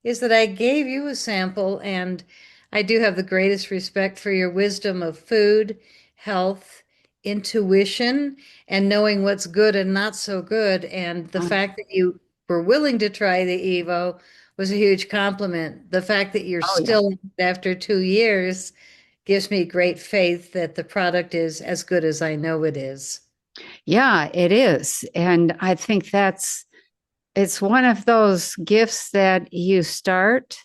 is that I gave you a sample, and I do have the greatest respect for your wisdom of food, health, intuition, and knowing what's good and not so good. And the Um, fact that you were willing to try the Evo was a huge compliment. The fact that you're oh yeah. still after 2 years gives me great faith that the product is as good as I know it is. Yeah, it is. And I think it's one of those gifts that you start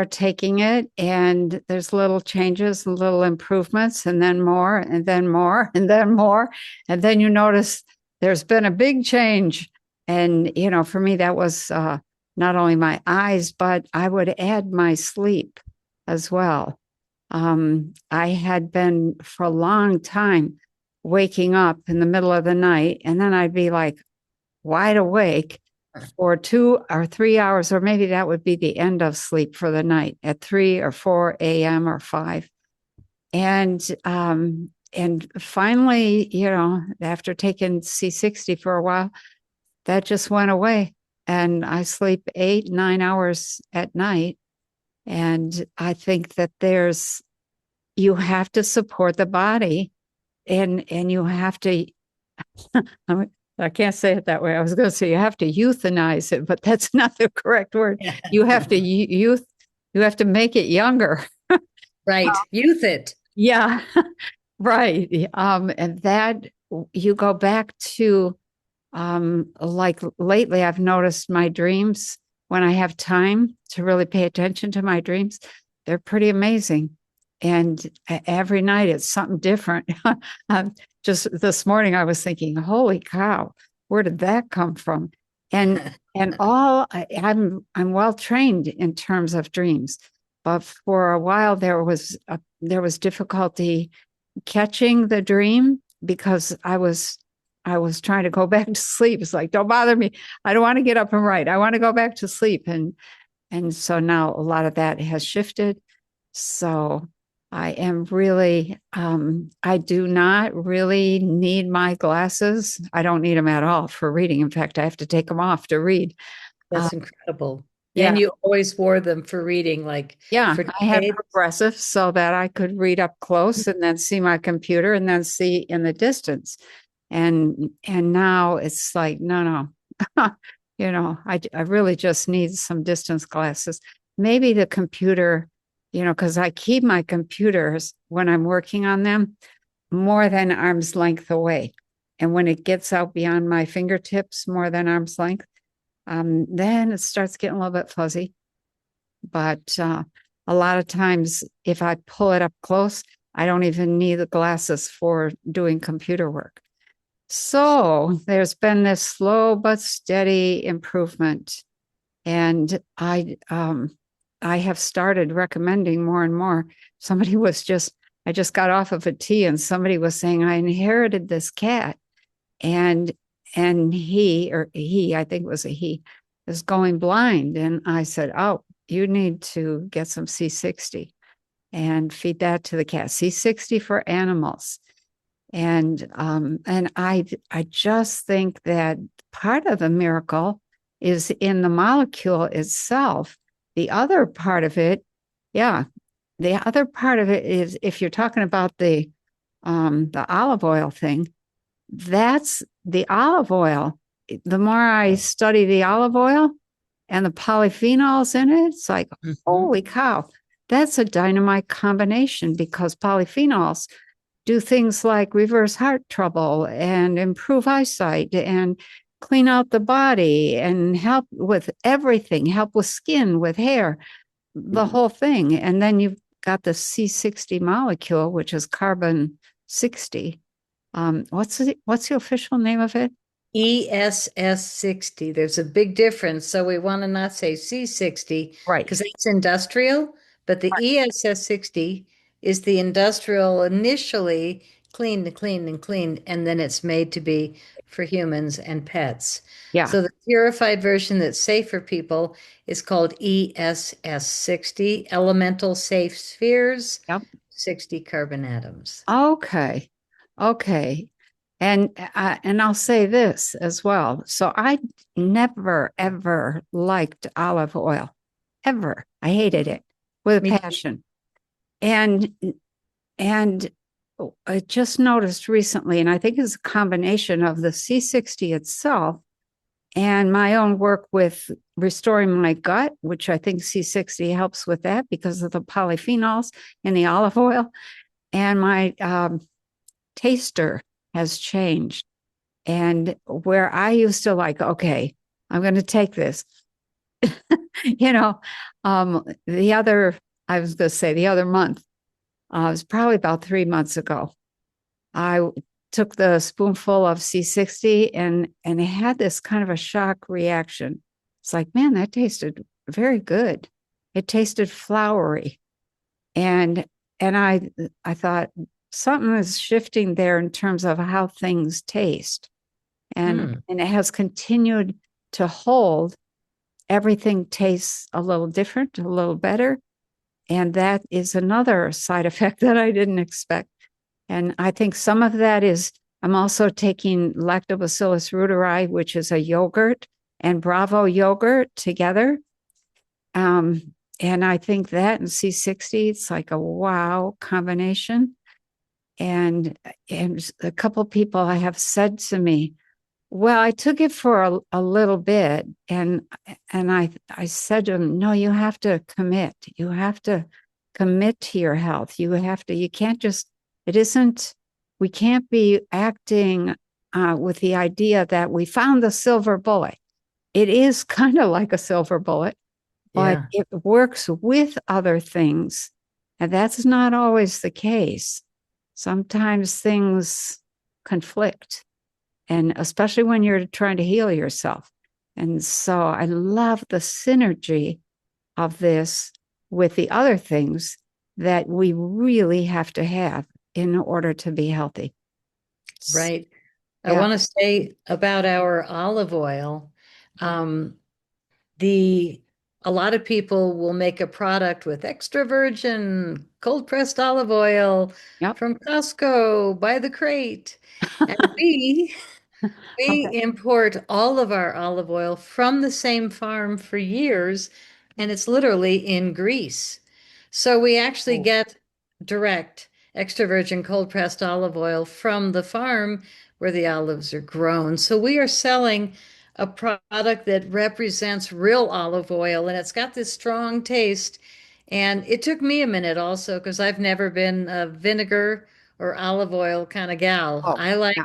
taking it and there's little changes and little improvements and then more and then more and then more. And then you notice there's been a big change. And, for me, that was not only my eyes, but I would add my sleep as well. I had been for a long time waking up in the middle of the night, and then I'd be like wide awake for 2 or 3 hours, or maybe that would be the end of sleep for the night at 3 or 4 a.m. or 5. And finally, after taking C60 for a while, that just went away. And I sleep 8, 9 hours at night. And I think that you have to support the body and you have to I can't say it that way. I was going to say you have to euthanize it, but that's not the correct word. You have to youth. You have to make it younger. Right. Youth it. Yeah, right. And that you go back to like lately, I've noticed my dreams when I have time to really pay attention to my dreams. They're pretty amazing. And every night it's something different. Just this morning, I was thinking, holy cow, where did that come from? And I'm well trained in terms of dreams, but for a while there was difficulty catching the dream because I was trying to go back to sleep. It's like, don't bother me. I don't want to get up and write. I want to go back to sleep. And so now a lot of that has shifted. So I am really, I do not really need my glasses. I don't need them at all for reading. In fact, I have to take them off to read. Uh, That's incredible. yeah, And you always wore them for reading, like yeah. for I had decades. progressive so that I could read up close and then see my computer and then see in the distance. And now it's like, no, no. I really just need some distance glasses. Maybe the computer, because I keep my computers when I'm working on them more than arm's length away. And when it gets out beyond my fingertips, more than arm's length, then it starts getting a little bit fuzzy. But a lot of times, if I pull it up close, I don't even need the glasses for doing computer work. So there's been this slow but steady improvement. And I have started recommending more and more. I just got off of a tea and somebody was saying, I inherited this cat and, and I think it was a he, is going blind. And I said, oh, you need to get some C60 and feed that to the cat. C60 for animals. And I just think that part of the miracle is in the molecule itself. The other part of it, yeah, the other part of it is if you're talking about the olive oil thing, that's the olive oil. The more I study the olive oil and the polyphenols in it, it's like, Mhm. holy cow, that's a dynamite combination because polyphenols do things like reverse heart trouble and improve eyesight and clean out the body and help with everything, help with skin, with hair, the whole thing. And then you've got the C60 molecule, which is carbon 60. What's the official name of it? ESS 60. There's a big difference. So we want to not say C60 Right. because that's industrial, but the ESS 60 is the industrial initially cleaned and cleaned and cleaned, and then it's made to be for humans and pets. Yeah. So the purified version that's safe for people is called ESS 60, Elemental Safe Spheres, Yep. 60 carbon atoms. Okay. Okay. And I'll say this as well. So I never ever liked olive oil, ever. I hated it with a Me too. passion. And and I just noticed recently, and I think it's a combination of the C60 itself and my own work with restoring my gut, which I think C60 helps with that because of the polyphenols in the olive oil. And my taster has changed. And where I used to like, okay, I'm going to take this, you know, the other, I was going to say the other month, it was probably about 3 months ago. I took the spoonful of C60 and it had this kind of a shock reaction. It's like, man, that tasted very good. It tasted flowery. And and I thought something is shifting there in terms of how things taste. Hmm. And it has continued to hold. Everything tastes a little different, a little better. And that is another side effect that I didn't expect. And I think some of that is I'm also taking Lactobacillus reuteri, which is a yogurt, and Bravo yogurt together. And I think that and C60, it's like a wow combination. And a couple people have said to me, well, I took it for a little bit, and I said to him, no, you have to commit. You have to commit to your health. You can't just, it isn't, we can't be acting with the idea that we found the silver bullet. It is kind of like a silver bullet, but Yeah. it works with other things. And that's not always the case. Sometimes things conflict, and especially when you're trying to heal yourself. And so I love the synergy of this with the other things that we really have to have in order to be healthy. Right. I Yeah. want to say about our olive oil. Um, the a lot of people will make a product with extra virgin cold pressed olive oil Yep. from Costco by the crate. And we Okay. import all of our olive oil from the same farm for years, and it's literally in Greece. So we actually Oh, get direct extra virgin cold pressed olive oil from the farm where the olives are grown. So we are selling a product that represents real olive oil, and it's got this strong taste. And it took me a minute also because I've never been a vinegar or olive oil kind of gal. oh, I yeah. like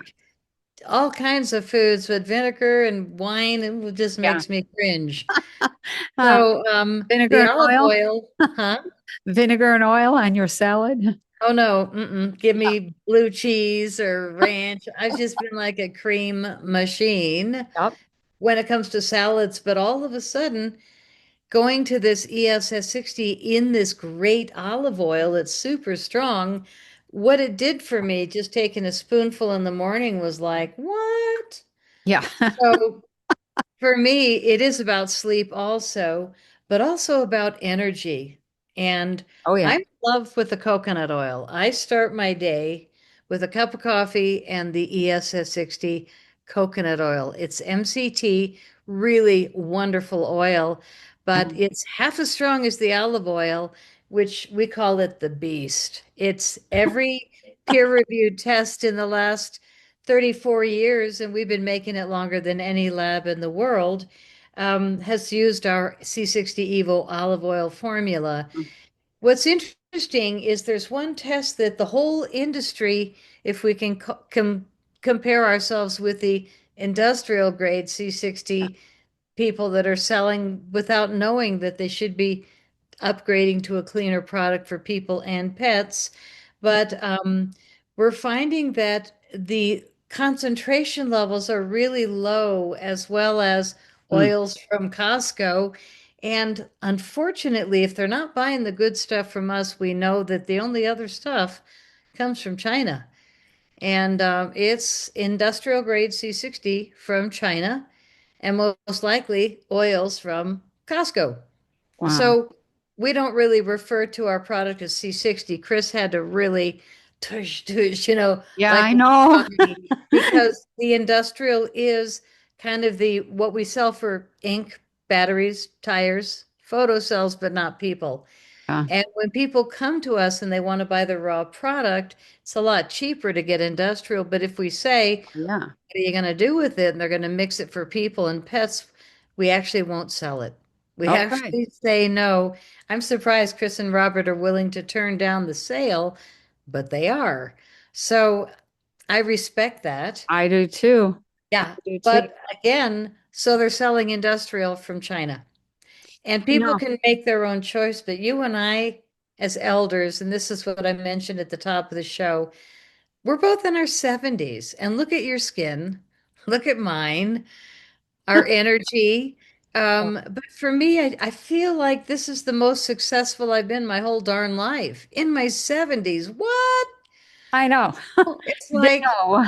all kinds of foods, but vinegar and wine, it just Yeah. makes me cringe. Uh, So, vinegar the and olive oil, oil, huh? vinegar and oil on your salad. Oh no, mm-mm. Give me blue cheese or ranch. I've just been like a cream machine Yep. when it comes to salads, but all of a sudden, going to this ESS 60 in this great olive oil that's super strong, what it did for me, just taking a spoonful in the morning was like, what? Yeah. So for me, it is about sleep also, but also about energy. And Oh, yeah. I'm in love with the coconut oil. I start my day with a cup of coffee and the ESS 60 coconut oil. It's MCT, really wonderful oil, Yeah. but it's half as strong as the olive oil, which we call it the beast. It's every peer-reviewed test in the last 34 years, and we've been making it longer than any lab in the world, has used our C60 Evo olive oil formula. What's interesting is there's one test that the whole industry, if we can compare ourselves with the industrial grade C60 people that are selling without knowing that they should be upgrading to a cleaner product for people and pets. But we're finding that the concentration levels are really low, as well as Mm. oils from Costco. And unfortunately, if they're not buying the good stuff from us, we know that the only other stuff comes from China. And it's industrial grade C60 from China, and most likely oils from Costco. Wow. So we don't really refer to our product as C60. Chris had to really tush, tush, Yeah, like I know. Wi-Fi, because the industrial is kind of the what we sell for ink, batteries, tires, photo cells, but not people. Yeah, And when people come to us and they want to buy the raw product, it's a lot cheaper to get industrial. But if we say, yeah. what are you going to do with it? And they're going to mix it for people and pets, we actually won't sell it. We Okay. actually say no. I'm surprised Chris and Robert are willing to turn down the sale, but they are. So I respect that. I do too. I Yeah. do too. But again, so they're selling industrial from China. And You people know, can make their own choice, but you and I, as elders, and this is what I mentioned at the top of the show, we're both in our 70s. And look at your skin, look at mine, our energy. But for me, I feel like this is the most successful I've been my whole darn life. In my 70s. What? I know. It's like, Ditto.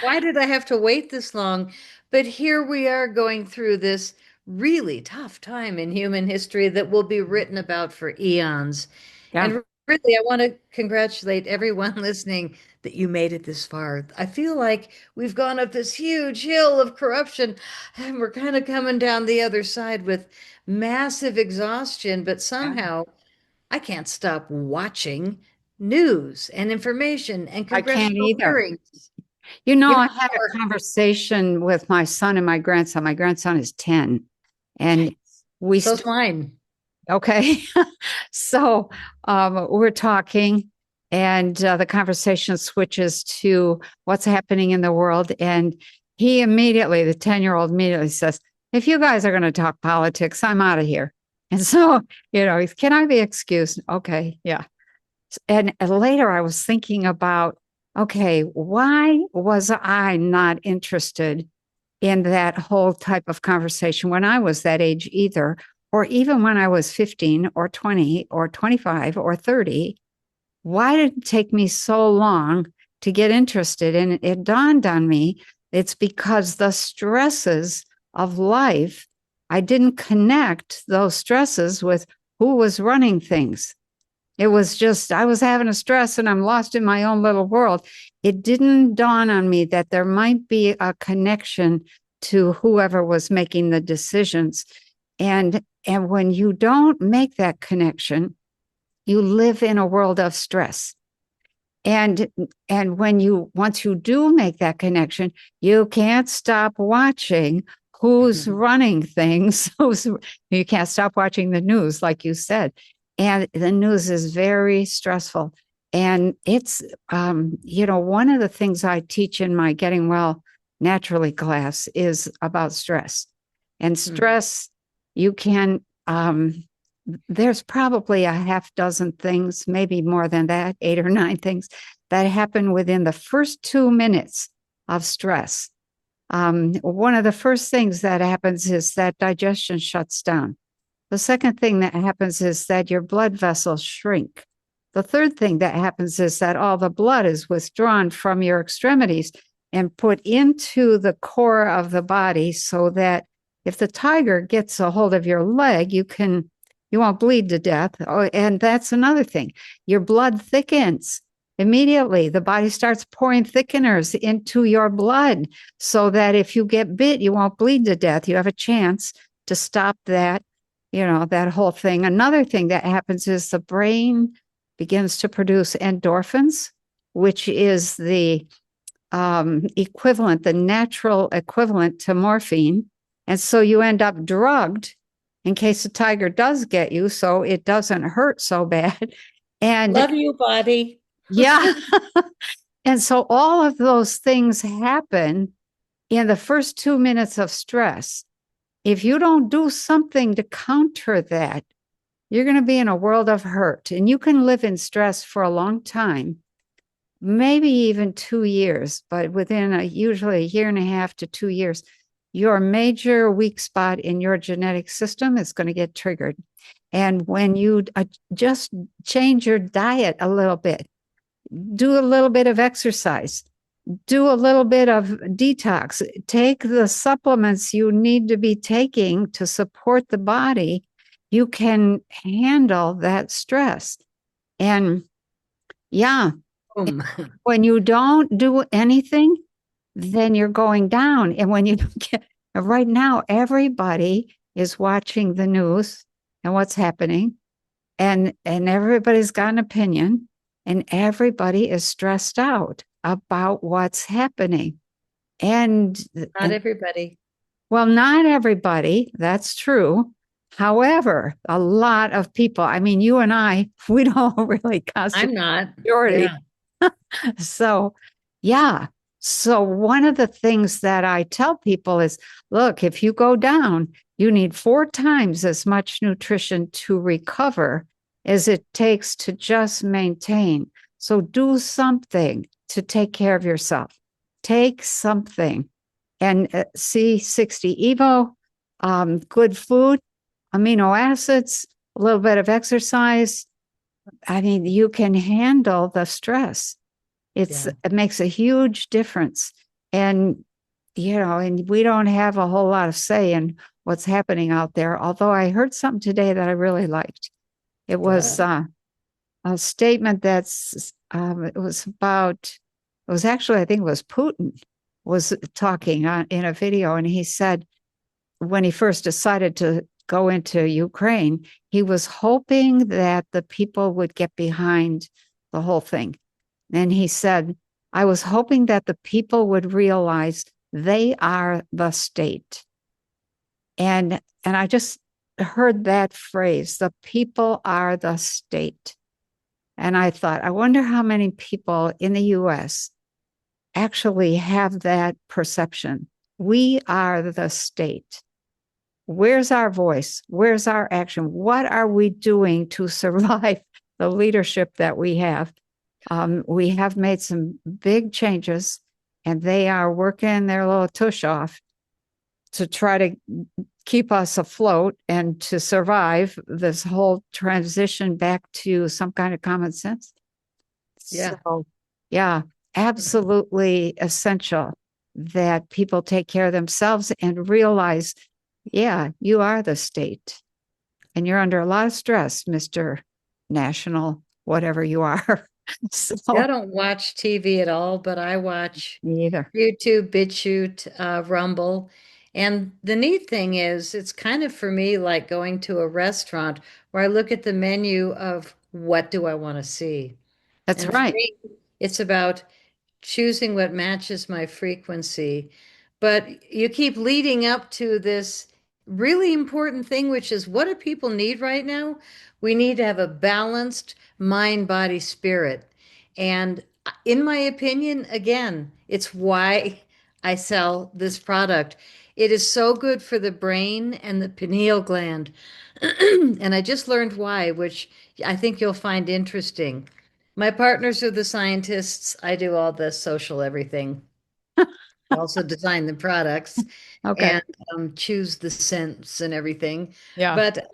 why did I have to wait this long? But here we are going through this really tough time in human history that will be written about for eons. Yeah, And really, I want to congratulate everyone listening that you made it this far. I feel like we've gone up this huge hill of corruption and we're kind of coming down the other side with massive exhaustion, but yeah. somehow I can't stop watching news and information and I can't congressional either. hearings. You know, You know, I had a conversation with my son and my grandson. My grandson is 10, and we so's mine. okay. So we're talking, and the conversation switches to what's happening in the world. And he immediately, the 10-year-old immediately says, if you guys are going to talk politics, I'm out of here. And so, can I be excused? Okay. Yeah. And later I was thinking about, okay, why was I not interested in that whole type of conversation when I was that age either, or even when I was 15 or 20 or 25 or 30? Why did it take me so long to get interested? And it dawned on me it's because the stresses of life, I didn't connect those stresses with who was running things. It was just, I was having a stress and I'm lost in my own little world. It didn't dawn on me that there might be a connection to whoever was making the decisions. And when you don't make that connection, you live in a world of stress. And and when you once you do make that connection, you can't stop watching who's running things. You can't stop watching the news, like you said. And the news is very stressful. And it's one of the things I teach in my Getting Well Naturally class is about stress. And stress, you can there's probably a half dozen things, maybe more than that, 8 or 9 things that happen within the first 2 minutes of stress. One of the first things that happens is that digestion shuts down. The second thing that happens is that your blood vessels shrink. The third thing that happens is that all the blood is withdrawn from your extremities and put into the core of the body so that if the tiger gets a hold of your leg, you won't bleed to death. Oh, and that's another thing. Your blood thickens immediately. The body starts pouring thickeners into your blood so that if you get bit, you won't bleed to death. You have a chance to stop that whole thing. Another thing that happens is the brain begins to produce endorphins, which is the equivalent, the natural equivalent to morphine. And so you end up drugged in case the tiger does get you, so it doesn't hurt so bad. And Love you, body. yeah. And so all of those things happen in the first 2 minutes of stress. If you don't do something to counter that, you're going to be in a world of hurt. And you can live in stress for a long time, maybe even 2 years, but within usually a year and a half to 2 years, your major weak spot in your genetic system is going to get triggered. And when you just change your diet a little bit, do a little bit of exercise, do a little bit of detox, take the supplements you need to be taking to support the body, you can handle that stress. And yeah, boom. When you don't do anything, then you're going down. And when you don't get right now, everybody is watching the news and what's happening, and everybody's got an opinion, and everybody is stressed out about what's happening. And Not and everybody. well, not everybody, that's true. However, a lot of people, I mean, you and I, we don't really constitute I'm not. majority. Yeah. So, yeah. So, one of the things that I tell people is look, if you go down, you need 4 times as much nutrition to recover as it takes to just maintain. So, do something to take care of yourself. Take something. And C60 Evo, good food, amino acids, a little bit of exercise. I mean, you can handle the stress. Yeah. It makes a huge difference. And, and we don't have a whole lot of say in what's happening out there. Although I heard something today that I really liked. It was What? a statement it was actually, I think it was Putin was talking in a video. And he said, when he first decided to go into Ukraine, he was hoping that the people would get behind the whole thing. And he said, I was hoping that the people would realize they are the state. And I just heard that phrase, the people are the state. And I thought, I wonder how many people in the US actually have that perception. We are the state. Where's our voice? Where's our action? What are we doing to survive the leadership that we have? We have made some big changes, and they are working their little tush off to try to keep us afloat and to survive this whole transition back to some kind of common sense. Yeah. So, yeah, absolutely essential that people take care of themselves and realize, yeah, you are the state and you're under a lot of stress, Mr. National, whatever you are. See, I So, don't watch TV at all, but I watch me either. YouTube, BitChute, Rumble. And the neat thing is, it's kind of for me like going to a restaurant where I look at the menu of what do I want to see. That's And for right. me, it's about choosing what matches my frequency. But you keep leading up to this really important thing, which is what do people need right now? We need to have a balanced mind, body, spirit. And in my opinion, again, it's why I sell this product. It is so good for the brain and the pineal gland. And I just learned why, which I think you'll find interesting. My partners are the scientists. I do all the social everything. I also design the products Okay. and choose the scents and everything. Yeah. But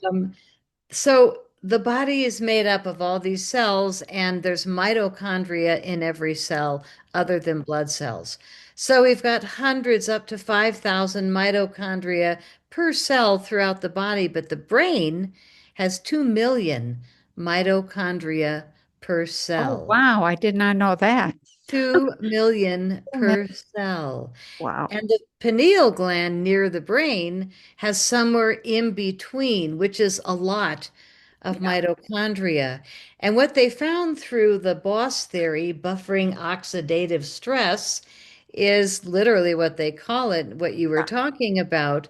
so the body is made up of all these cells, and there's mitochondria in every cell other than blood cells. So we've got hundreds up to 5,000 mitochondria per cell throughout the body, but the brain has 2 million mitochondria per Oh, cell. wow. I did not know that. 2 million Oh, man. per cell. Wow. And the pineal gland near the brain has somewhere in between, which is a lot of Yeah. mitochondria. And what they found through the BOSS theory, buffering oxidative stress, is literally what they call it, what you were talking about.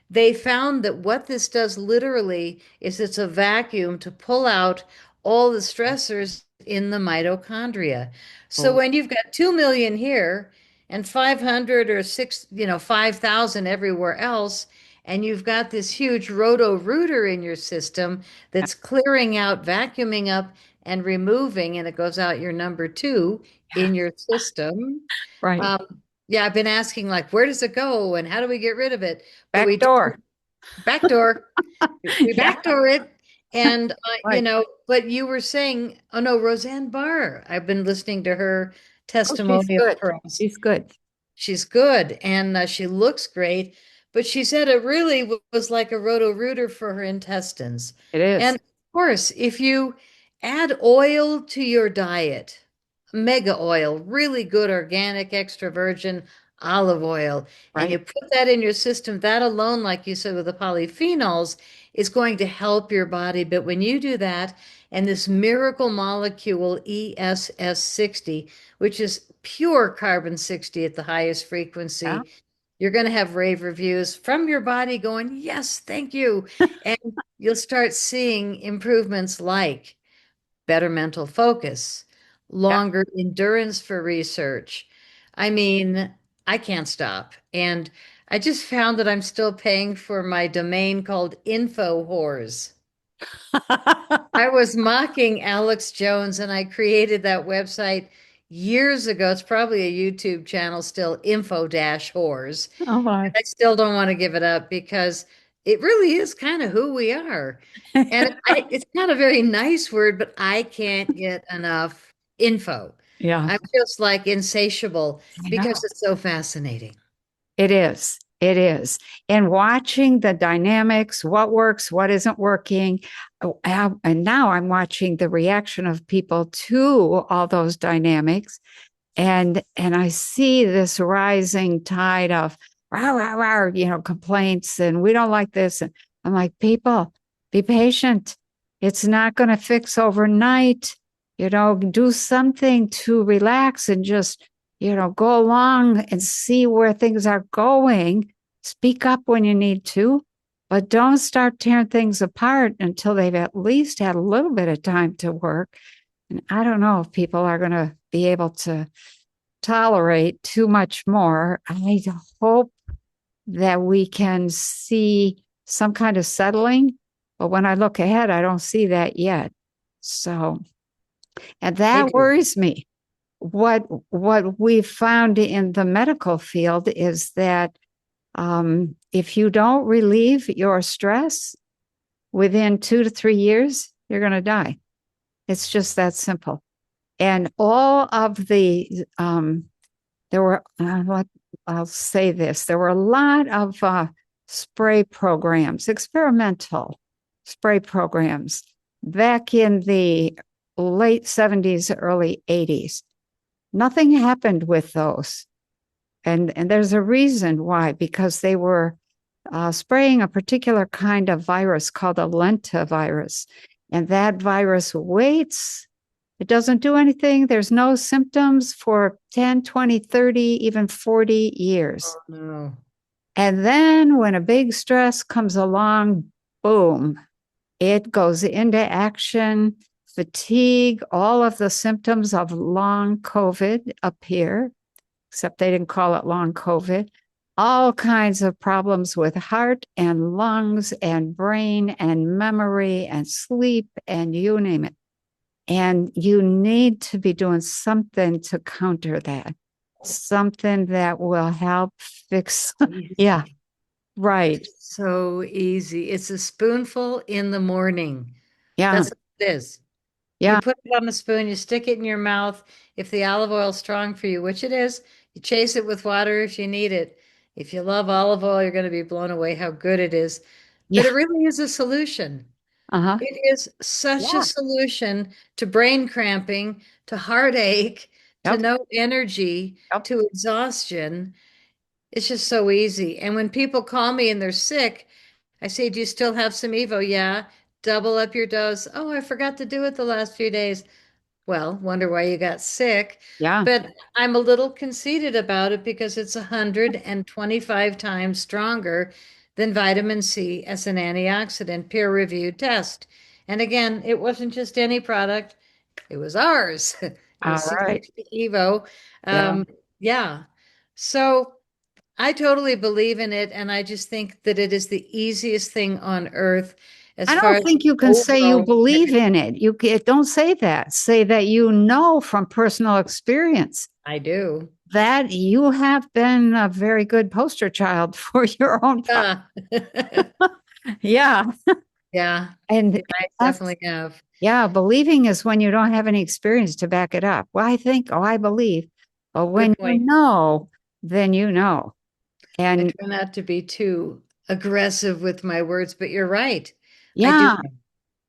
They found that what this does literally is it's a vacuum to pull out all the stressors in the mitochondria. So Oh, when you've got 2 million here and 500 or 6, 5,000 everywhere else, and you've got this huge roto-rooter in your system yeah. that's clearing out, vacuuming up, and removing, and it goes out your number two in your system. Right. Yeah, I've been asking like, where does it go and how do we get rid of it? But Back we door. don't backdoor. We Yeah. backdoor it. And, Right. but you were saying, oh no, Roseanne Barr. I've been listening to her Oh, she's testimonial good. for us. She's good. She's good and she looks great, but she said it really was like a roto-rooter for her intestines. It is. And of course, if you add oil to your diet, mega oil, really good organic extra virgin olive oil, and you Right. put that in your system, that alone, like you said with the polyphenols, is going to help your body. But when you do that, and this miracle molecule ESS60, which is pure carbon 60 at the highest Yeah. frequency, you're going to have rave reviews from your body going, yes, thank you. And you'll start seeing improvements like better mental focus, Yeah. longer endurance for research. I mean, I can't stop. And I just found that I'm still paying for my domain called InfoWhores. I was mocking Alex Jones and I created that website years ago. It's probably a YouTube channel still, Info Dash Whores. Oh my. I still don't want to give it up because it really is kind of who we are. And it's not a very nice word, but I can't get enough info. Yeah. I'm just like insatiable I because know. it's so fascinating. It is. It is. And watching the dynamics, what works, what isn't working. And now I'm watching the reaction of people to all those dynamics. And I see this rising tide of rah, rah, rah, complaints, and we don't like this. And I'm like, people, be patient. It's not going to fix overnight. Do something to relax and just, go along and see where things are going. Speak up when you need to, but don't start tearing things apart until they've at least had a little bit of time to work. And I don't know if people are going to be able to tolerate too much more. I hope that we can see some kind of settling, but when I look ahead, I don't see that yet. So, and I that do. worries me. What we've found in the medical field is that if you don't relieve your stress within 2 to 3 years, you're going to die. It's just that simple. And all of there were, I'll say this, there were a lot of spray programs, experimental spray programs back in the late 70s, early 80s. Nothing happened with those. And there's a reason why, because they were spraying a particular kind of virus called a lentavirus. And that virus waits. It doesn't do anything. There's no symptoms for 10, 20, 30, even 40 years. Oh, no. And then when a big stress comes along, boom, it goes into action. Fatigue, all of the symptoms of long COVID appear, except they didn't call it long COVID. All kinds of problems with heart and lungs and brain and memory and sleep and you name it. And you need to be doing something to counter that, something that will help fix. Yeah, Easy. right. It's so easy. It's a spoonful in the morning. Yeah, That's what it is. You yeah, put it on a spoon, you stick it in your mouth. If the olive oil is strong for you, which it is, you chase it with water if you need it. If you love olive oil, you're going to be blown away how good it is. But yeah. it really is a solution. Uh-huh. It is such a Yeah. solution to brain cramping, to heartache, to Yep. no energy, Yep. to exhaustion. It's just so easy. And when people call me and they're sick, I say, do you still have some Evo? Yeah. Double up your dose. Oh, I forgot to do it the last few days. Well, wonder why you got sick. Yeah. But I'm a little conceited about it because it's 125 times stronger than vitamin C as an antioxidant, peer-reviewed test. And again, it wasn't just any product, it was ours. It All was right. C60 Evo. Yeah. Yeah. So I totally believe in it, and I just think that it is the easiest thing on earth as I far don't as think you can say you overall. believe in it. Don't say that. Say that you know from personal experience I do. that you have been a very good poster child for your own product. Yeah. Yeah. Yeah, And yeah, I that's, definitely have. yeah, believing is when you don't have any experience to back it up. Well, I think, oh, I believe. But when Good you point. know, then you know. I And try not to be too aggressive with my words, but you're right. I do yeah, know.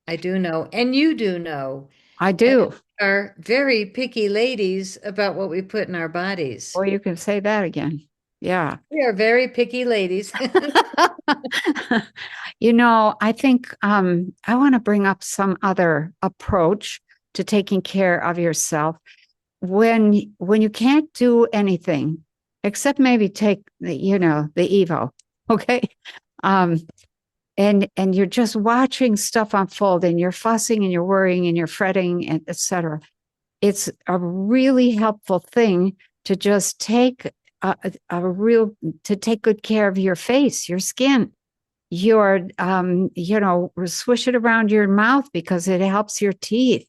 I do know. And you do know. I And do. we are very picky ladies about what we put in our bodies. Or you can say that again. Yeah. We are very picky ladies. I think I want to bring up some other approach to taking care of yourself when you can't do anything except maybe take the Evo, okay? Um, and you're just watching stuff unfold and you're fussing and you're worrying and you're fretting and etc. It's a really helpful thing to just take a real to take good care of your face, your skin, your swish it around your mouth because it helps your teeth.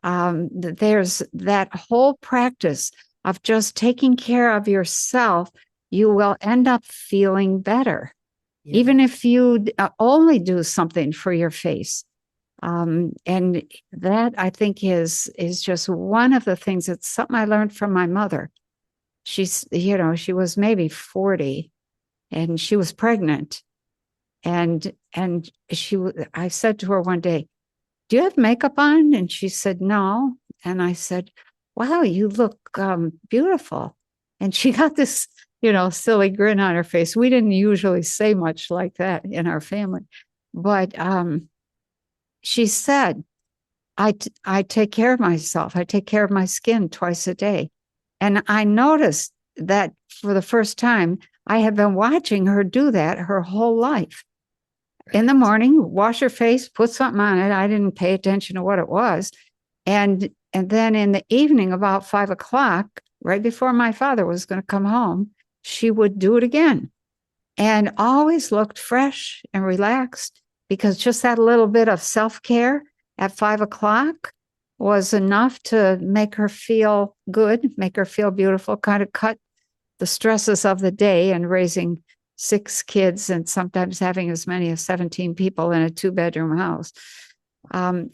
There's that whole practice of just taking care of yourself. You will end up feeling better, Yeah, even if you only do something for your face. And that I think is just one of the things. It's something I learned from my mother. She was maybe 40 and she was pregnant. And I said to her one day, do you have makeup on? And she said, no. And I said, wow, you look beautiful. And she got this, silly grin on her face. We didn't usually say much like that in our family. But she said, I take care of myself. I take care of my skin twice a day. And I noticed that for the first time, I had been watching her do that her whole life. In the right. morning, wash her face, put something on it. I didn't pay attention to what it was. And then in the evening, about 5 o'clock, right before my father was going to come home, she would do it again and always looked fresh and relaxed because just that little bit of self care at 5 o'clock was enough to make her feel good, make her feel beautiful, kind of cut the stresses of the day and raising 6 kids and sometimes having as many as 17 people in a 2-bedroom house.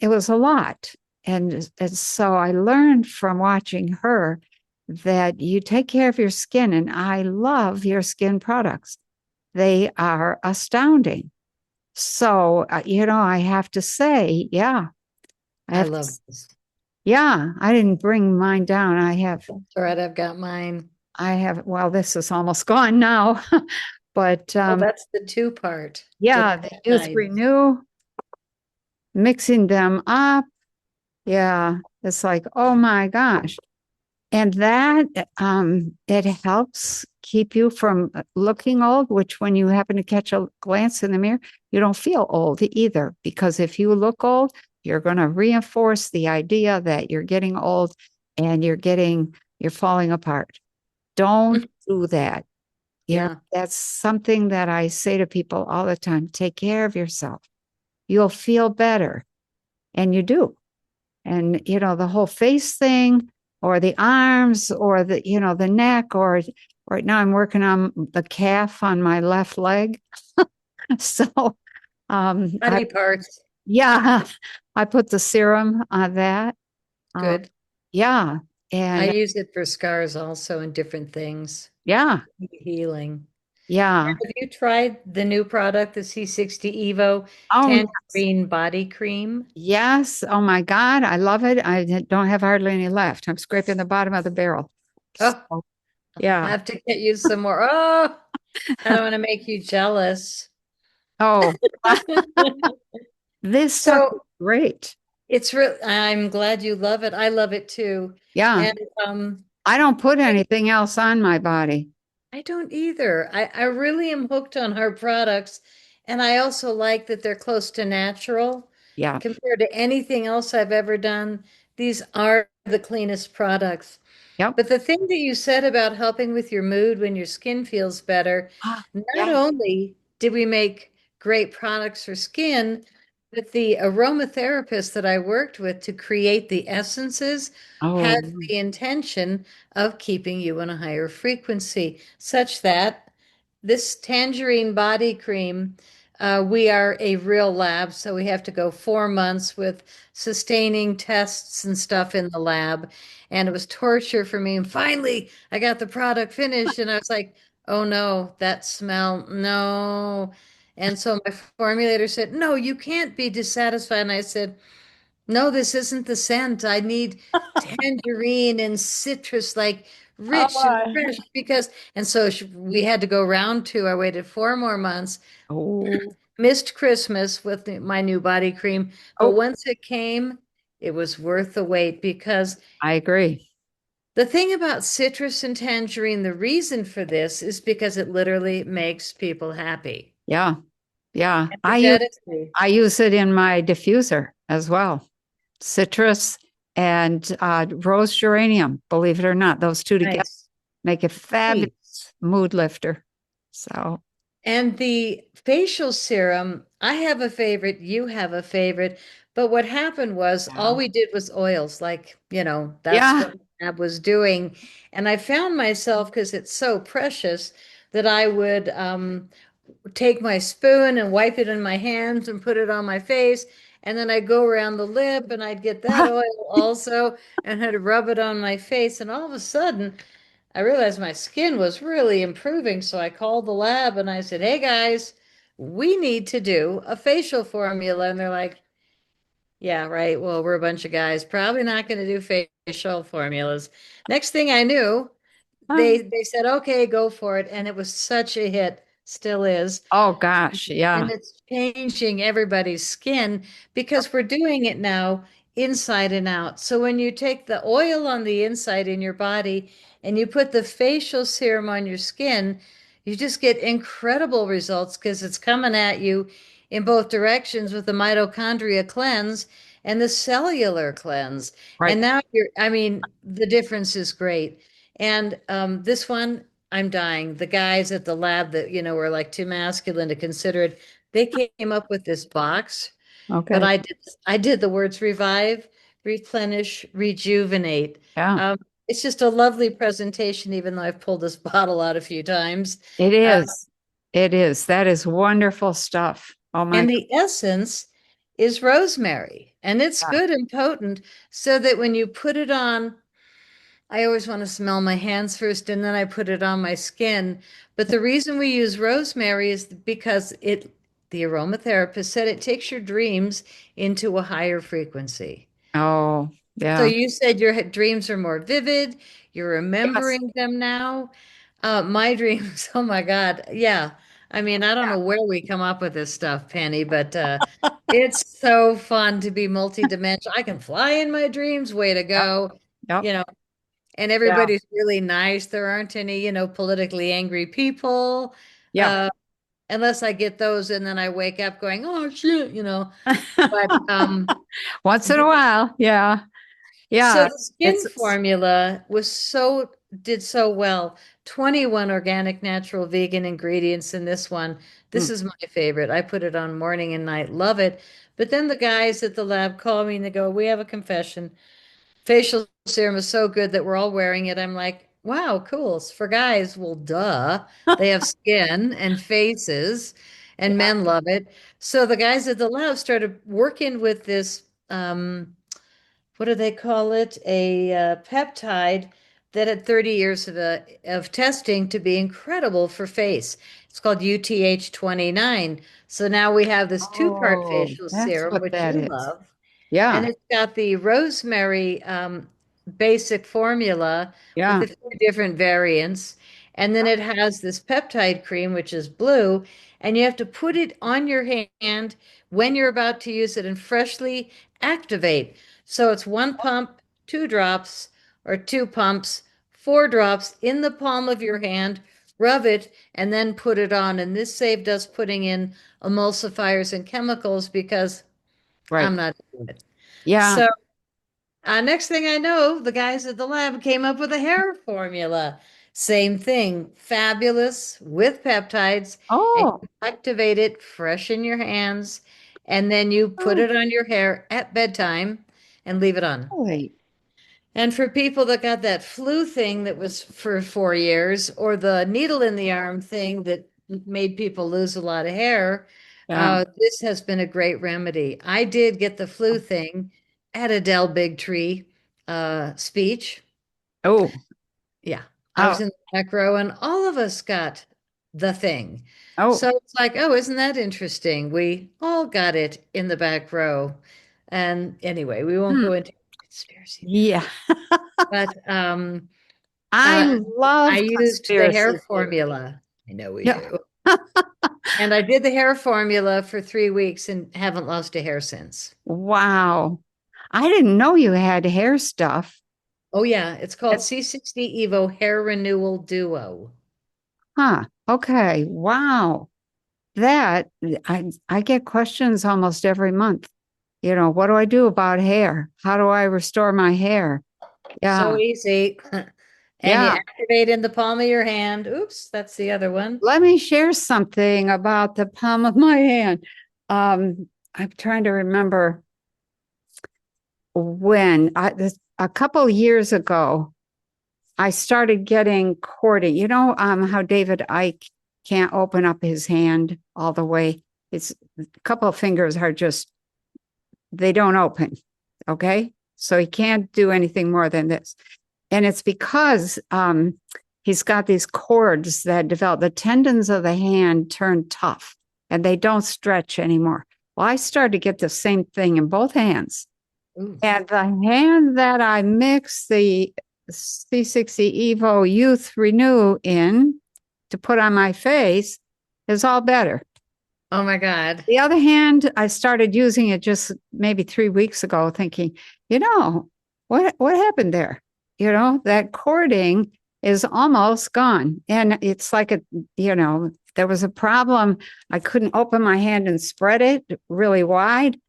It was a lot. And so I learned from watching her that you take care of your skin, and I love your skin products. They are astounding. So, I have to say, yeah, I I have to, love this. yeah, I didn't bring mine down. That's right. I've got mine. well, this is almost gone now, but Oh, that's the two part, the yeah, the youth peptides. renew, mixing them up. Yeah, it's like, oh my gosh. And that it helps keep you from looking old, which when you happen to catch a glance in the mirror, you don't feel old either. Because if you look old, you're going to reinforce the idea that you're getting old and you're falling apart. Don't do that. Yeah. That's something that I say to people all the time. Take care of yourself. You'll feel better. And you do. And the whole face thing or the arms or the neck, or right now I'm working on the calf on my left leg. So I Body parts. yeah, I put the serum on that. uh, Good. yeah. I And use it for scars also and different things. yeah, Healing. yeah. Have you tried the new product, the C60 Evo Oh Tangerine Body Cream? yes, oh my God, I love it. I don't have hardly any left. I'm scraping the bottom of the barrel. Oh, So I yeah. have to get you some more. Oh, I don't want to make you jealous. Oh, this stuff is So great. it's real. I'm glad you love it. I love it too. Yeah. And I don't put anything else on my body. I don't either. I really am hooked on her products. And I also like that they're close to natural Yeah. compared to anything else I've ever done. These are the cleanest products. Yep. But the thing that you said about helping with your mood when your skin feels better, Ah, not yes. only did we make great products for skin, but the aromatherapist that I worked with to create the essences had Oh, the intention of keeping you in a higher frequency, such that this tangerine body cream, we are a real lab, so we have to go 4 months with sustaining tests and stuff in the lab. And it was torture for me. And finally, I got the product finished, and I was like, oh no, that smell, no. And so my formulator said, no, you can't be dissatisfied. And I said, No, this isn't the scent. I need tangerine and citrus, like Oh rich and my. fresh, because, and so we had to go round two. I waited 4 more months, Oh, missed Christmas with my new body cream, but oh, once it came, it was worth the wait because I agree. the thing about citrus and tangerine, the reason for this is because it literally makes people happy. Yeah. Yeah. Energetically. I use it in my diffuser as well. Citrus and rose geranium, believe it or not, those two together Nice. make a fabulous Sweet. mood lifter. So, And the facial serum, I have a favorite, you have a favorite, but what happened was all yeah. we did was oils, like, that's Yeah. what I was doing. And I found myself, because it's so precious, that I would take my spoon and wipe it in my hands and put it on my face. And then I'd go around the lip and I'd get that oil also and I'd rub it on my face. And all of a sudden, I realized my skin was really improving. So I called the lab and I said, "Hey guys, we need to do a facial formula." And they're like, "Yeah, right. Well, we're a bunch of guys, probably not going to do facial formulas." Next thing I knew, they said, "Okay, go for it." And it was such a hit, still is. Oh gosh, And yeah. it's changing everybody's skin because we're doing it now inside and out. So when you take the oil on the inside in your body and you put the facial serum on your skin, you just get incredible results because it's coming at you in both directions with the mitochondria cleanse and the cellular cleanse. And Right. now I mean, the difference is great. And this one, I'm dying. The guys at the lab that, were like too masculine to consider it, they came up with this box, but Okay. I did the words revive, replenish, rejuvenate. Yeah. Um, it's just a lovely presentation, even though I've pulled this bottle out a few times. It Uh, is. It is. That is wonderful stuff. Oh my and the essence is rosemary, and it's God. good and potent, so that when you put it on, I always want to smell my hands first and then I put it on my skin. But the reason we use rosemary is because the aromatherapist said it takes your dreams into a higher frequency. Oh, So yeah. you said your dreams are more vivid, you're Yes. remembering them now. My dreams, oh my God. Yeah. I mean, I don't know where we come up with this stuff, Penny, but it's so fun to be multidimensional. I can fly in my dreams, way to Yep. go. Yep. You know, and Yeah. everybody's really nice. There aren't any, politically angry people, Yeah. uh, unless I get those, and then I wake up going, "Oh shit." But Once in a while. Yeah. so Yeah. the It's skin formula did so well. 21 organic, natural, vegan ingredients in this one. This mm, is my favorite. I put it on morning and night. Love it. But then the guys at the lab call me and they go, "We have a confession. Facial serum is so good that we're all wearing it." I'm like, wow, cool. It's for guys, well, duh. They have skin and faces, and yeah. men love it. So the guys at the lab started working with this, what do they call it? A peptide that had 30 years of testing to be incredible for face. It's called UTH-29. So now we have this two-part Oh, facial that's serum, what which that you is. love. And Yeah. it's got the rosemary basic formula with Yeah. a few different variants. And then it has this peptide cream, which is blue. And you have to put it on your hand when you're about to use it and freshly activate. So it's one pump, 2 drops, or 2 pumps, 4 drops in the palm of your hand. Rub it and then put it on. And this saved us putting in emulsifiers and chemicals because I'm Right. not doing it. Yeah. So, next thing I know, the guys at the lab came up with a hair formula. Same thing, fabulous with peptides, and Oh. you activate it fresh in your hands, and then you put Oh, it on your hair at bedtime and leave it on. wait. And for people that got that flu thing that was for 4 years, or the needle in the arm thing that made people lose a lot of hair, Yeah. this has been a great remedy. I did get the flu thing at Adele Bigtree speech. Oh. Yeah, I was Oh. in the back row, and all of us got the thing. Oh. So it's like, oh, isn't that interesting? We all got it in the back row. And anyway, we won't Hmm. go into conspiracy Yeah. theory, but I uh, I love used the hair conspiracy theory. formula. I know we Yeah. do. And I did the hair formula for 3 weeks and haven't lost a hair since. Wow. I didn't know you had hair stuff. Oh, yeah. It's called That's, C60 Evo Hair Renewal Duo. huh. Okay. Wow. That I get questions almost every month. What do I do about hair? How do I restore my hair? So Yeah. easy. And you Yeah. activate in the palm of your hand. Oops, that's the other one. Let me share something about the palm of my hand. I'm trying to remember a couple years ago, I started getting cording. How David Icke can't open up his hand all the way. It's a couple of fingers are just, they don't open. Okay. So he can't do anything more than this. And it's because he's got these cords that develop, the tendons of the hand turn tough and they don't stretch anymore. Well, I started to get the same thing in both hands. Ooh. And the hand that I mix the C60 Evo Youth Renew in to put on my face is all better. Oh my God. The other hand, I started using it just maybe 3 weeks ago, thinking, what happened there? That cording is almost gone. And it's like there was a problem. I couldn't open my hand and spread it really wide.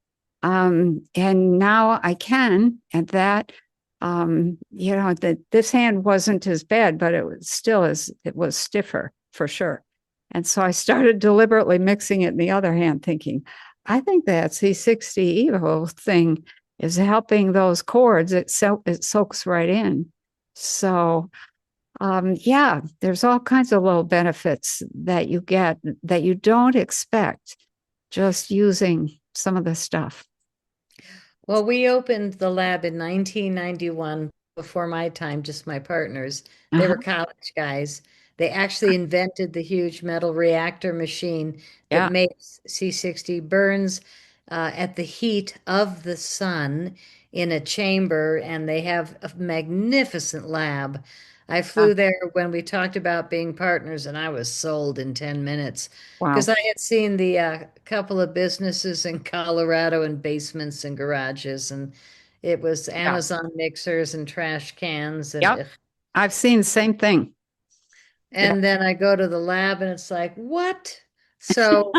And now I can, and that, that this hand wasn't as bad, but it was stiffer for sure. And so I started deliberately mixing it in the other hand, thinking, I think that C60 Evo thing is helping those cords. It soaks right in. So, yeah, there's all kinds of little benefits that you get that you don't expect just using some of the stuff. Well, we opened the lab in 1991 before my time, just my partners. They were Uh-huh. college guys. They actually invented the huge metal reactor machine that Yeah. makes C60 burns at the heat of the sun in a chamber, and they have a magnificent lab. I Yeah. flew there when we talked about being partners, and I was sold in 10 minutes because Wow. I had seen the couple of businesses in Colorado and basements and garages, and it was Yeah. Amazon mixers and trash cans, and Yep. I've seen the same thing. Yeah. then I go to the lab, and it's like, what? So,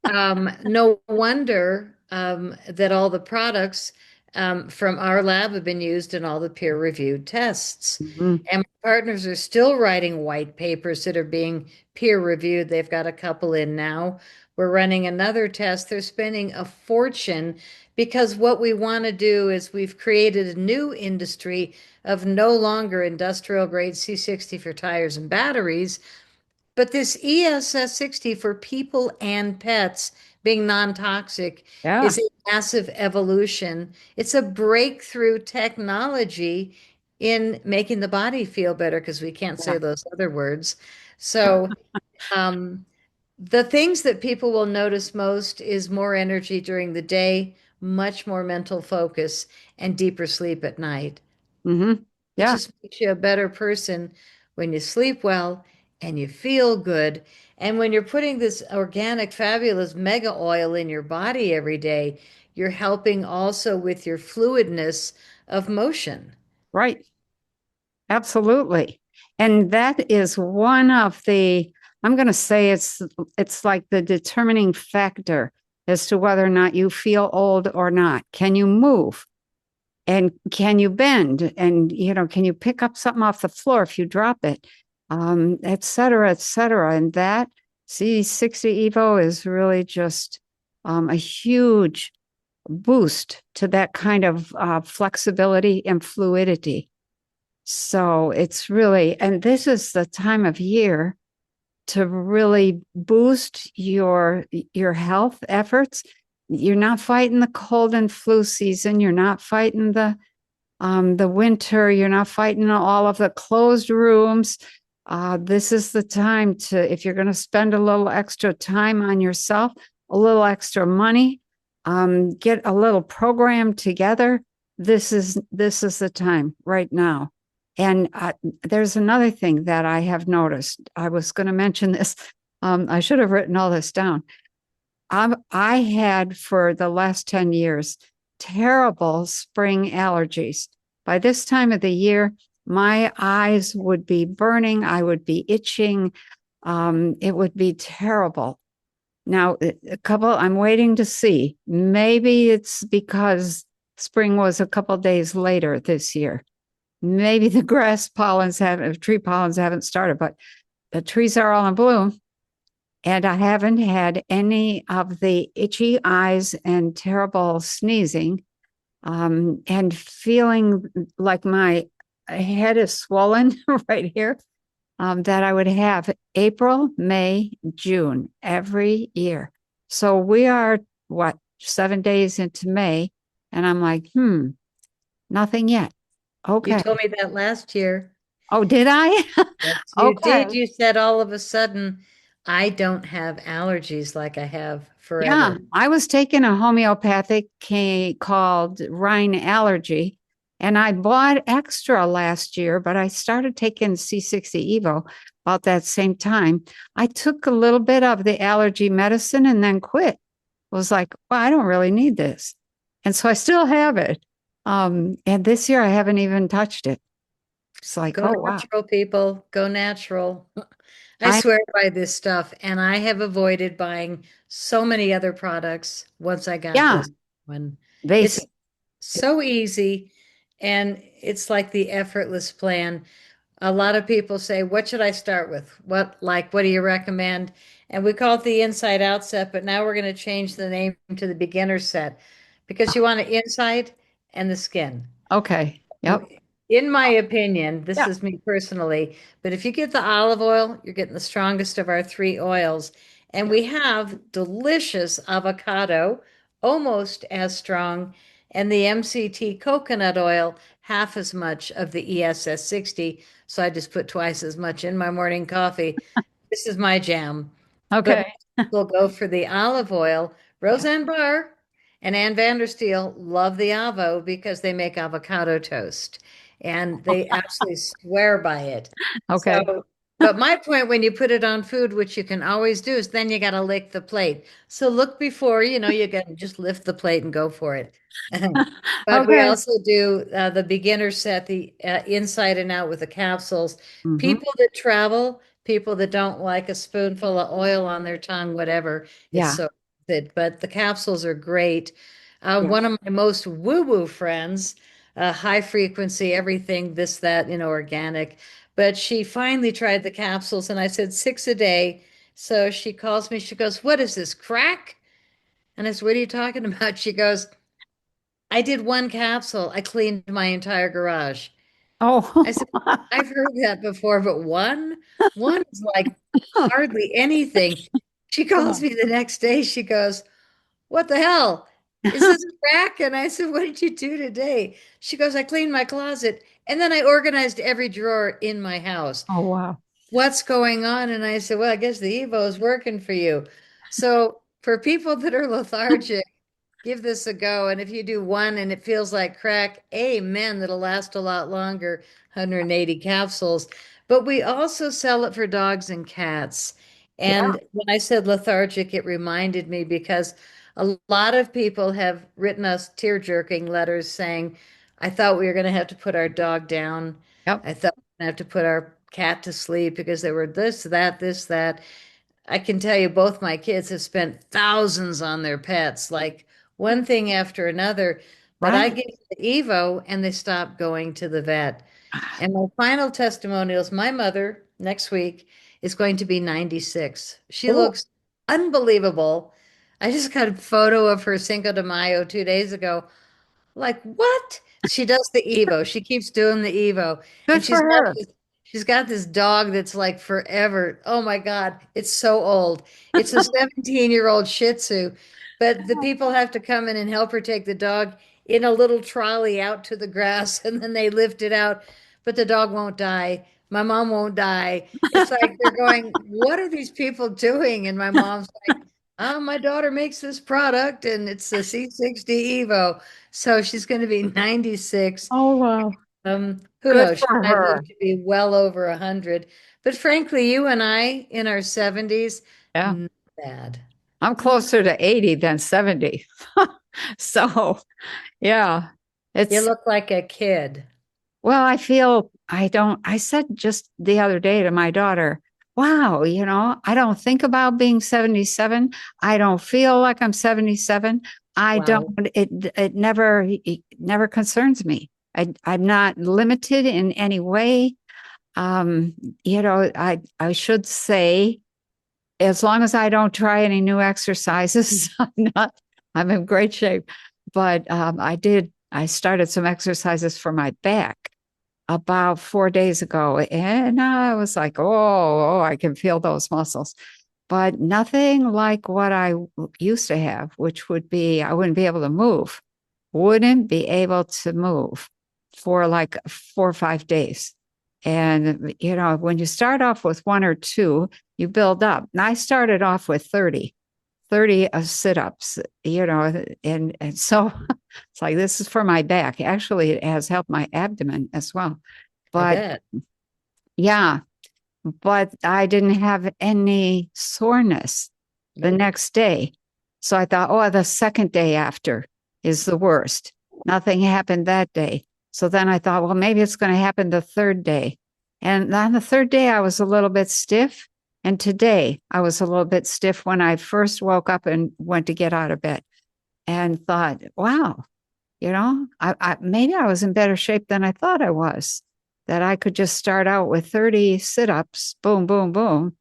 no wonder that all the products from our lab have been used in all the peer-reviewed tests. Mhm. And my partners are still writing white papers that are being peer-reviewed. They've got a couple in now. We're running another test. They're spending a fortune because what we want to do is we've created a new industry of no longer industrial grade C60 for tires and batteries, but this ESS 60 for people and pets being non-toxic Yeah. is a massive evolution. It's a breakthrough technology in making the body feel better because we can't Yeah. say those other words. So, um, the things that people will notice most is more energy during the day, much more mental focus, and deeper sleep at night. Hmm. It Yeah. just makes you a better person when you sleep well and you feel good. And when you're putting this organic, fabulous mega oil in your body every day, you're helping also with your fluidness of motion. Right. Absolutely. And that is one of the, I'm going to say it's like the determining factor as to whether or not you feel old or not. Can you move? And can you bend? And can you pick up something off the floor if you drop it? Et cetera, et cetera. And that C60 Evo is really just a huge boost to that kind of flexibility and fluidity. So it's really, and this is the time of year to really boost your health efforts. You're not fighting the cold and flu season. You're not fighting the winter. You're not fighting all of the closed rooms. This is the time to, if you're going to spend a little extra time on yourself, a little extra money, get a little program together. This is the time right now. And there's another thing that I have noticed. I was going to mention this. I should have written all this down. I had for the last 10 years terrible spring allergies. By this time of the year, my eyes would be burning, I would be itching. It would be terrible. Now, a couple, I'm waiting to see. Maybe it's because spring was a couple days later this year. Maybe the tree pollens haven't started, but the trees are all in bloom. And I haven't had any of the itchy eyes and terrible sneezing, and feeling like my head is swollen right here, that I would have April, May, June every year. So we are, what, 7 days into May, and I'm like, nothing yet. You Okay. told me that last year. Oh, did I? Yes, you Okay. did. You said all of a sudden, I don't have allergies like I have Yeah, forever. I was taking a homeopathic called Rhine Allergy, and I bought extra last year, but I started taking C60 Evo about that same time. I took a little bit of the allergy medicine and then quit. Was like, well, I don't really need this. And so I still have it. And this year I haven't even touched it. It's like, Go oh, wow. natural, people. Go natural. I I, swear by this stuff, and I have avoided buying so many other products once I got yeah, this one. It's basic. so easy, and it's like the effortless plan. A lot of people say, what should I start with? What do you recommend? And we call it the inside out set, but now we're going to change the name to the beginner set because you want an inside and the skin. Okay. Yep. In my opinion, this Yeah. is me personally, but if you get the olive oil, you're getting the strongest of our three oils. And Yep. we have delicious avocado, almost as strong, and the MCT coconut oil, half as much of the ESS 60. So I just put twice as much in my morning coffee. This is my jam. But Okay. most people go for the olive oil. Yeah. Roseanne Barr and Ann Vandersteel love the Avo because they make avocado toast and they absolutely swear by it. Okay. So, but my point when you put it on food, which you can always do, is then you got to lick the plate. So look before, you got to just lift the plate and go for it. But we Okay. also do the beginner set, the inside and out with the capsules. Hmm. People that travel, people that don't like a spoonful of oil on their tongue, whatever, it's Yeah. so good. But the capsules are great. Yeah. One of my most woo-woo friends, high frequency, everything, this, that, organic. But she finally tried the capsules, and I said 6 a day. So she calls me, she goes, what is this, crack? And I said, what are you talking about? She goes, I did one capsule. I cleaned my entire garage. I Oh. said, I've heard that before, but one? One is like hardly anything. She calls Yeah. me the next day. She goes, what the hell? Is this a crack? And I said, what did you do today? She goes, I cleaned my closet and then I organized every drawer in my house. Oh, wow. What's going on? And I said, well, I guess the Evo is working for you. So for people that are lethargic, give this a go. And if you do one and it feels like crack, amen, that'll last a lot longer, 180 capsules. But we also sell it for dogs and cats. Yeah. And when I said lethargic, it reminded me because a lot of people have written us tear-jerking letters saying, I thought we were going to have to put our dog down. Yep. I thought we were going to have to put our cat to sleep because they were this, that, this, that. I can tell you both my kids have spent thousands on their pets, like one thing after another. But I Right. give the Evo and they stop going to the vet. And my final testimonials, my mother next week is going to be 96. She Oh, looks unbelievable. I just got a photo of her Cinco de Mayo 2 days ago. Like, what? She does the Evo. She keeps doing the Evo. good And for her. she's got this dog that's like forever. Oh my God, it's so old. It's a 17-year-old Shih Tzu, but the people have to come in and help her take the dog in a little trolley out to the grass and then they lift it out. But the dog won't die. My mom won't die. It's like they're going, what are these people doing? And my mom's like, My daughter makes this product and it's the C60 Evo. So she's going to be 96. Oh, wow. Who Good knows? She for might live her. to be well over 100. But frankly, you and I in our 70s, Yeah. not bad. I'm closer to 80 than 70. So, yeah, You it's, look like a kid. well, I feel I don't, I said just the other day to my daughter, wow, I don't think about being 77. I don't feel like I'm 77. I don't, Wow. it never concerns me. I'm not limited in any way. Um, I should say, as long as I don't try any new exercises, I'm in great shape. But I started some exercises for my back about 4 days ago. And I was like, oh, I can feel those muscles. But nothing like what I used to have, which would be I wouldn't be able to move, wouldn't be able to move for like 4 or 5 days. And, when you start off with one or two, you build up. And I started off with 30 sit ups, and so it's like, this is for my back. Actually, it has helped my abdomen as well. I But bet. yeah, but I didn't have any soreness the Nope. next day. So I thought, oh, the second day after is the worst. Nothing happened that day. So then I thought, well, maybe it's going to happen the third day. And on the third day, I was a little bit stiff. And today, I was a little bit stiff when I first woke up and went to get out of bed and thought, wow, maybe I was in better shape than I thought I was, that I could just start out with 30 sit ups, boom, boom, boom,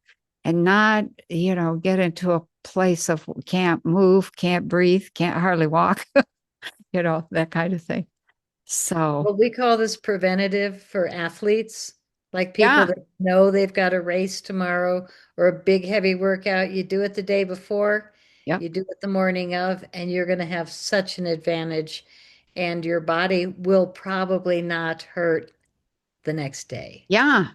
and not, get into a place of can't move, can't breathe, can't hardly walk, that kind of thing. So, Well, we call this preventative for athletes, like people yeah, that know they've got a race tomorrow or a big heavy workout. You do it the day before, yep, you do it the morning of, and you're going to have such an advantage, and your body will probably not hurt the next day. yeah,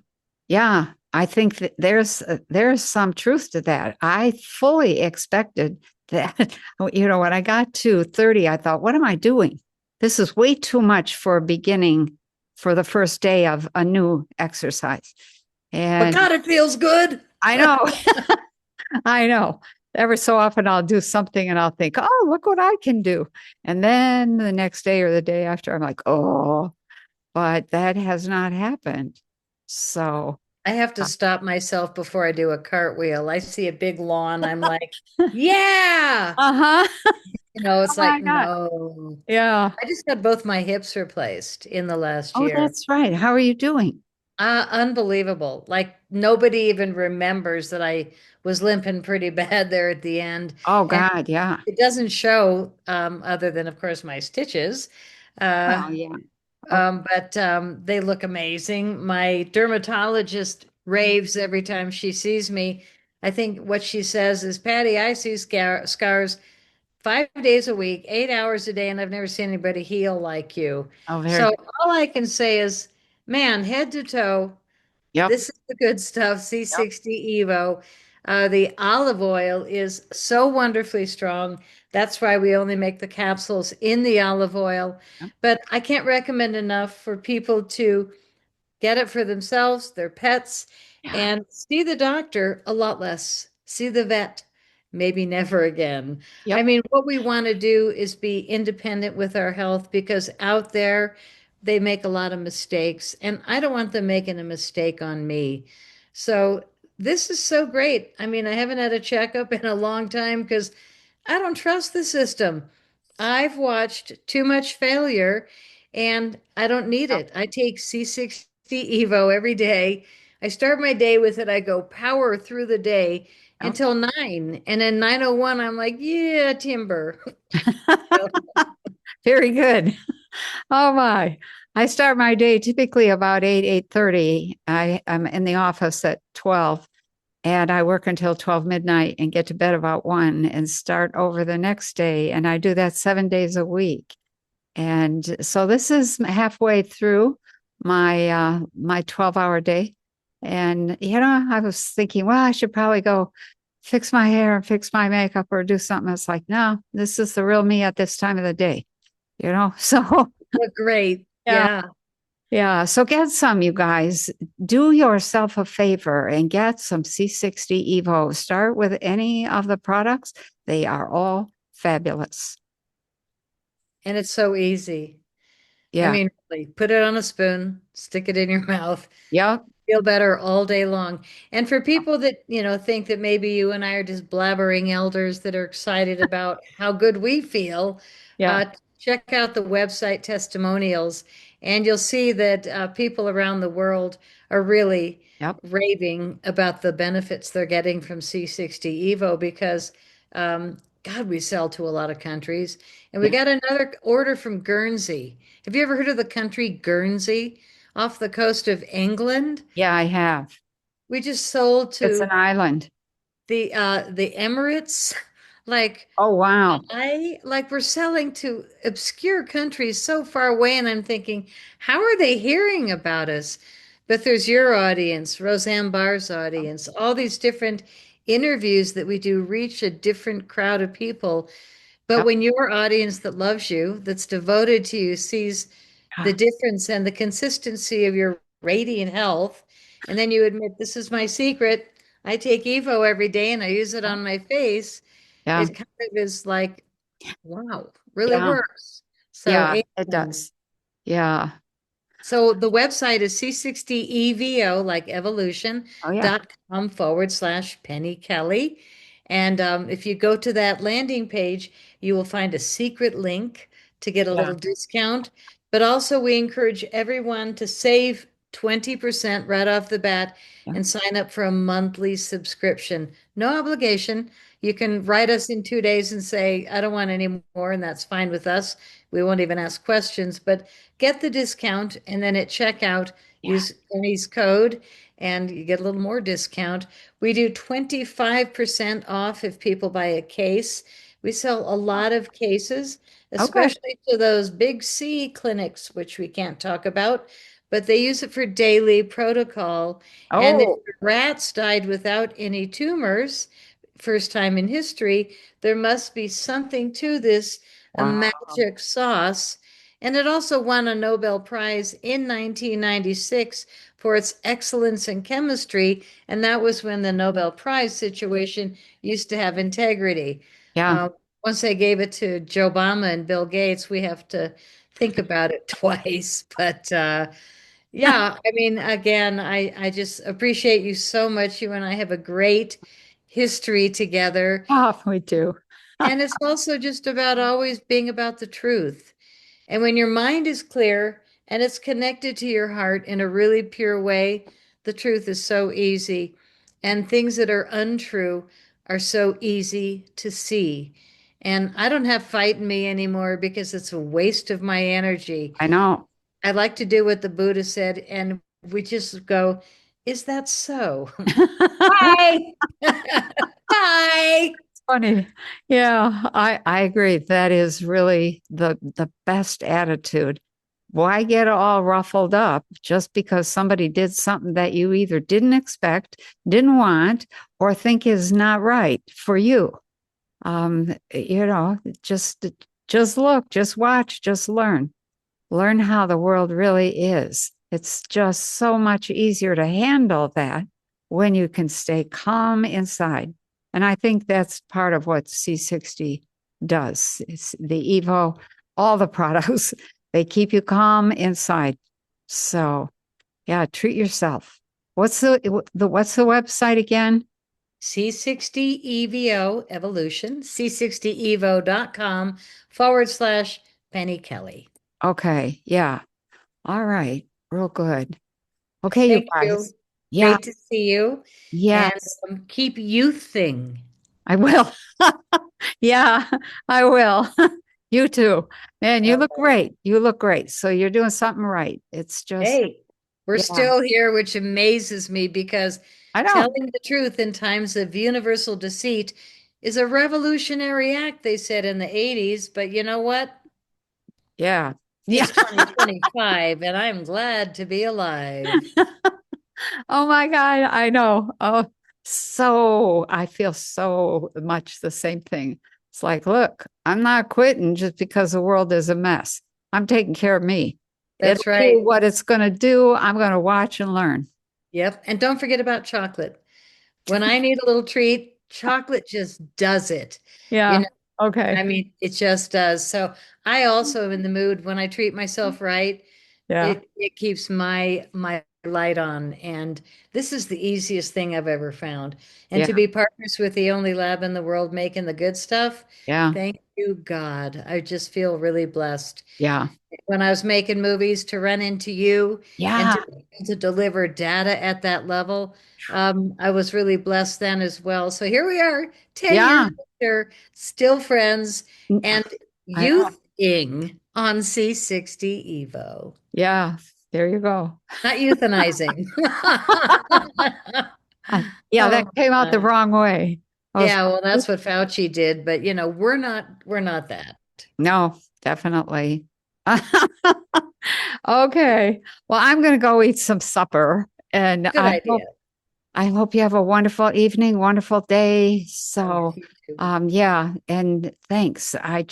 yeah. I think that there's some truth to that. I fully expected that. When I got to 30, I thought, what am I doing? This is way too much for beginning for the first day of a new exercise. But And God, it feels good. I know, I know. Every so often I'll do something and I'll think, oh, look what I can do. And then the next day or the day after, I'm like, oh, but that has not happened. So, I have to stop myself before I do a cartwheel. I see a big lawn, I'm like, yeah. uh-huh. It's Why like, not? no. Yeah. I just had both my hips replaced in the last Oh, year. that's right. How are you doing? Unbelievable. Like nobody even remembers that I was limping pretty bad there at the end. Oh, And God. Yeah. it doesn't show, other than, of course, my stitches. Uh, Oh, yeah. Oh, but they look amazing. My dermatologist raves every time she sees me. I think what she says is, Patty, I see scars 5 days a week, 8 hours a day, and I've never seen anybody heal like you. oh, very So good. all I can say is, man, head to toe, Yep. this is the good stuff, Yep. C60 Evo. The olive oil is so wonderfully strong. That's why we only make the capsules in the olive oil. Yep. But I can't recommend enough for people to get it for themselves, their pets, Yeah. and see the doctor a lot less. See the vet, maybe never again. I Yep. mean, what we want to do is be independent with our health because out there they make a lot of mistakes, and I don't want them making a mistake on me. So this is so great. I mean, I haven't had a checkup in a long time because I don't trust the system. I've watched too much failure and I don't need Yep. it. I take C60 Evo every day. I start my day with it. I go power through the day Yep. until 9. And then 9:01, I'm like, yeah, timber. Very good. Oh my. I start my day typically about 8:30. I'm in the office at 12 and I work until 12 midnight and get to bed about 1 and start over the next day. And I do that 7 days a week. And so this is halfway through my 12-hour day. And I was thinking, well, I should probably go fix my hair, fix my makeup, or do something. It's like, no, this is the real me at this time of the day, you know? So, Look great. yeah. Yeah. Yeah. So get some, you guys. Do yourself a favor and get some C60 Evo. Start with any of the products. They are all fabulous. And it's so easy. I Yeah. mean, really, put it on a spoon, stick it in your mouth, Yep. feel better all day long. And for people that, think that maybe you and I are just blabbering elders that are excited about how good we feel, Yeah. uh, check out the website testimonials, and you'll see that people around the world are really Yep. raving about the benefits they're getting from C60 Evo because, God, we sell to a lot of countries. And we Yeah. got another order from Guernsey. Have you ever heard of the country Guernsey off the coast of England? Yeah, I have. We just sold It's an to island. the Emirates. Like Oh, wow. we're selling to obscure countries so far away, and I'm thinking, how are they hearing about us? But there's your audience, Roseanne Barr's audience, all these different interviews that we do reach a different crowd of people. But Yep. when your audience that loves you, that's devoted to you, sees the Yeah. difference and the consistency of your radiant health, and then you admit, this is my secret. I take Evo every day and I use it on my face. Yeah. It kind of is like, wow, really Yeah. works. So, Yeah, it does. Yeah. so the website is C60EVO, like evolution, Oh, yeah. .com/Penny Kelly. And if you go to that landing page, you will find a secret link to get a Yeah. little discount. But also, we encourage everyone to save 20% right off the bat Yeah. and sign up for a monthly subscription. No obligation. You can write us in 2 days and say, I don't want any more, and that's fine with us. We won't even ask questions, but get the discount, and then at checkout, Yeah. use Penny's code and you get a little more discount. We do 25% off if people buy a case. We sell a lot of cases, Okay. especially to those big C clinics, which we can't talk about, but they use it for daily protocol. And if Oh, the rats died without any tumors, first time in history, there must be something to this, a wow. magic sauce. And it also won a Nobel Prize in 1996 for its excellence in chemistry. And that was when the Nobel Prize situation used to have integrity. Yeah. Uh, Once they gave it to Joe Obama and Bill Gates, we have to think about it twice. But yeah, I mean, again, I just appreciate you so much. You and I have a great history together. Oh, we do. And it's also just about always being about the truth. And when your mind is clear and it's connected to your heart in a really pure way, the truth is so easy. And things that are untrue are so easy to see. And I don't have fight in me anymore because it's a waste of my energy. I know. I like to do what the Buddha said, and we just go, is that so? Bye. Bye. Funny. Yeah, I agree. That is really the best attitude. Why get all ruffled up just because somebody did something that you either didn't expect, didn't want, or think is not right for you? Just look, just watch, just learn. Learn how the world really is. It's just so much easier to handle that when you can stay calm inside. And I think that's part of what C60 does. It's the Evo, all the products, they keep you calm inside. So, yeah, treat yourself. What's the website again? C60 EVO Evolution, C60Evo.com/Penny Kelly. Okay, yeah. All right. Real good. Okay, you Thank you. guys. Yeah, Great to see you. And yes. keep youthing. I will. Yeah, I will. You too. Man, you look great. You look great. So you're doing something right. It's just, Hey, we're yeah, still here, which amazes me because I know. telling the truth in times of universal deceit is a revolutionary act, they said in the 80s. But you know what? Yeah. Yeah. It's 2025, and I'm glad to be alive. Oh my God. I know. Oh, So I feel so much the same thing. It's like, look, I'm not quitting just because the world is a mess. I'm taking care of me. It'll That's do right. what it's going to do. I'm going to watch and learn. Yep. And don't forget about chocolate. When I need a little treat, chocolate just does it. You Yeah. know, I Okay. mean, it just does. So I also am in the mood when I treat myself right, Yeah. it keeps my light on. And this is the easiest thing I've ever found. And Yeah. to be partners with the only lab in the world making the good stuff, Yeah. thank you, God. I just feel really blessed. Yeah. When I was making movies to run into you and Yeah. to deliver data at that level, I was really blessed then as well. So here we are, 10 years Yeah. later, still friends and I know. youthing on C60 Evo. Yeah. There you go. Not euthanizing. Yeah, that Oh, came out the God. wrong way. I was, Yeah, well, that's what Fauci did, but we're not that. no, definitely. Okay. Well, I'm going to go eat some supper and Good idea. I hope you have a wonderful evening, wonderful day. Oh, yes, So, you too. yeah, and thanks. I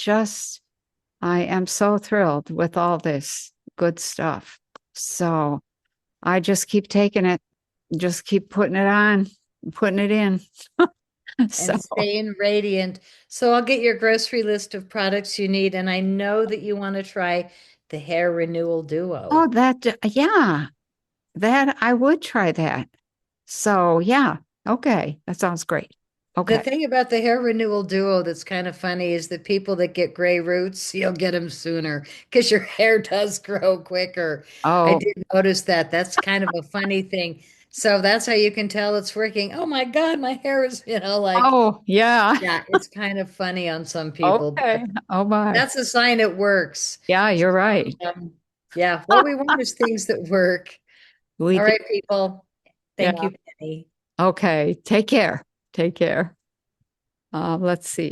am so thrilled with all this good stuff. So, I just keep taking it, just keep putting it on, putting it in. So, And staying radiant. So I'll get your grocery list of products you need, and I know that you want to try the hair renewal oh, duo. yeah, that I would try that. So, yeah, okay, that sounds great. The Okay. thing about the hair renewal duo that's kind of funny is the people that get gray roots, you'll get them sooner because your hair does grow quicker. I Oh, did notice that. That's kind of a funny thing. So that's how you can tell it's working. Oh my God, my hair is, like, oh, yeah. yeah, it's kind of funny on some people, but Okay. Oh, my. that's a sign it works. Yeah, you're right. Um, yeah, what we want is things that work. We All do. right, people. Thank Yeah. you, Penny. Okay. Take care. Take care. Let's see.